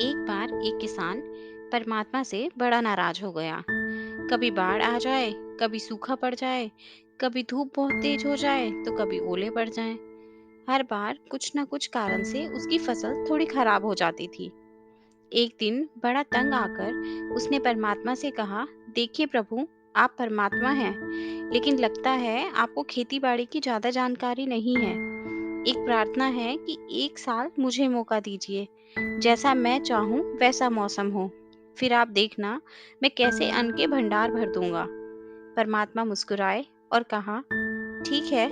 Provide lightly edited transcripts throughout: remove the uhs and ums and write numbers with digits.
एक बार एक किसान परमात्मा से बड़ा नाराज हो गया। कभी बाढ़ आ जाए, कभी सूखा पड़ जाए, कभी धूप बहुत तेज हो जाए तो कभी ओले पड़ जाएं। हर बार कुछ ना कुछ कारण से उसकी फसल थोड़ी खराब हो जाती थी। एक दिन बड़ा तंग आकर उसने परमात्मा से कहा, देखिए प्रभु, आप परमात्मा हैं, लेकिन लगता है आपको खेती बाड़ी की ज्यादा जानकारी नहीं है। एक प्रार्थना है कि एक साल मुझे मौका दीजिए, जैसा मैं चाहूँ वैसा मौसम हो, फिर आप देखना मैं कैसे अन्न के भंडार भर दूंगा। परमात्मा मुस्कुराए और कहा, ठीक है,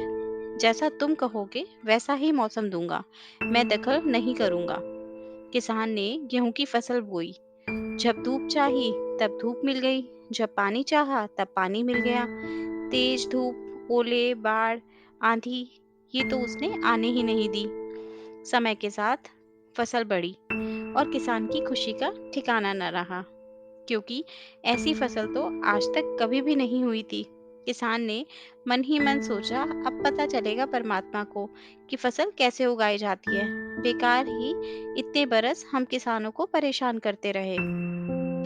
जैसा तुम कहोगे वैसा ही मौसम दूंगा, मैं दखल नहीं करूंगा। किसान ने गेहूं की फसल बोई। जब धूप चाही तब धूप मिल गई, जब पानी चाहा तब पानी मिल गया। तेज धूप, ओले, बाढ़, आंधी, ये तो उसने आने ही नहीं दी। समय के साथ फसल बढ़ी और किसान की खुशी का ठिकाना न रहा, क्योंकि ऐसी फसल तो आज तक कभी भी नहीं हुई थी। किसान ने मन ही मन सोचा, अब पता चलेगा परमात्मा को कि फसल कैसे उगाई जाती है। बेकार ही इतने बरस हम किसानों को परेशान करते रहे।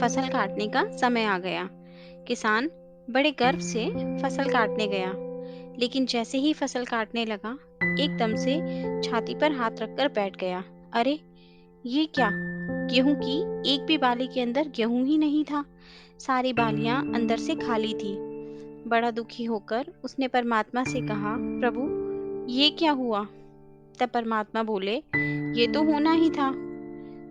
फसल काटने का समय आ गया। किसान बड़े गर्व से फसल काटने गया, लेकिन जैसे ही फसल काटने लगा, एकदम से छाती पर हाथ रखकर बैठ गया। अरे, ये क्या! गेहूं की एक भी बाली के अंदर गेहूं ही नहीं था। सारी बालियां अंदर से खाली थी। बड़ा दुखी होकर उसने परमात्मा से कहा, प्रभु, ये क्या हुआ? तब परमात्मा बोले, ये तो होना ही था।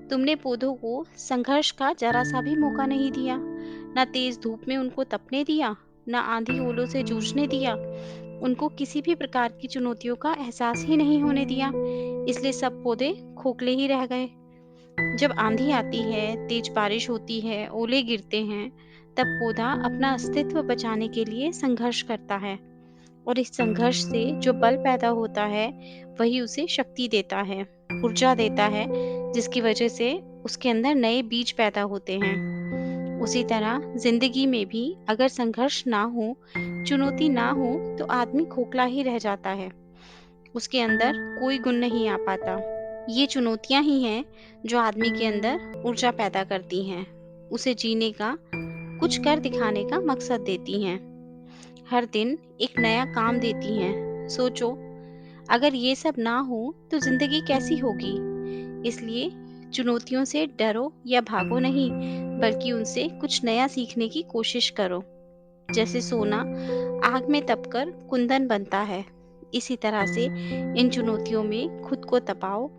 तुमने पौधों को संघर्ष का जरा सा भी मौका नहीं दिया, न तेज धूप में उनको तपने दिया, न आंधी ओलों से जूझने दिया। उनको किसी भी प्रकार की चुनौतियों का एहसास ही नहीं होने दिया, इसलिए सब पौधे खोखले ही रह गए। जब आंधी आती है, तेज बारिश होती है, ओले गिरते हैं, तब पौधा अपना अस्तित्व बचाने के लिए संघर्ष करता है, और इस संघर्ष से जो बल पैदा होता है, वही उसे शक्ति देता है, ऊर्जा देता है, जिसकी वजह से उसके अंदर नए बीज पैदा होते हैं। उसी तरह जिंदगी में भी अगर संघर्ष ना हो, चुनौती ना हो, तो आदमी खोखला ही रह जाता है। उसके अंदर कोई गुण नहीं आ पाता। ये चुनौतियां ही हैं जो आदमी के अंदर ऊर्जा पैदा करती हैं, उसे जीने का, कुछ कर दिखाने का मकसद देती हैं। हर दिन एक नया काम देती हैं। सोचो, अगर ये सब ना हो तो जिंदगी कैसी होगी? इसलिए चुनौतियों से डरो या भागो नहीं, बल्कि उनसे कुछ नया सीखने की कोशिश करो। जैसे सोना आग में तपकर कुंदन बनता है, इसी तरह से इन चुनौतियों में खुद को तपाओ।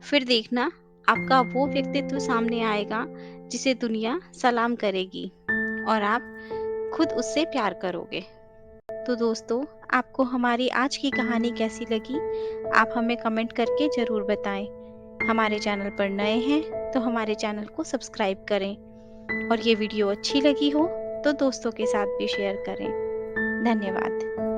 फिर देखना, आपका वो व्यक्तित्व सामने आएगा जिसे दुनिया सलाम करेगी, और आप खुद उससे प्यार करोगे। तो दोस्तों, आपको हमारी आज की कहानी कैसी लगी? आप हमें कमेंट करके ज़रूर बताएं। हमारे चैनल पर नए हैं तो हमारे चैनल को सब्सक्राइब करें, और ये वीडियो अच्छी लगी हो तो दोस्तों के साथ भी शेयर करें। धन्यवाद।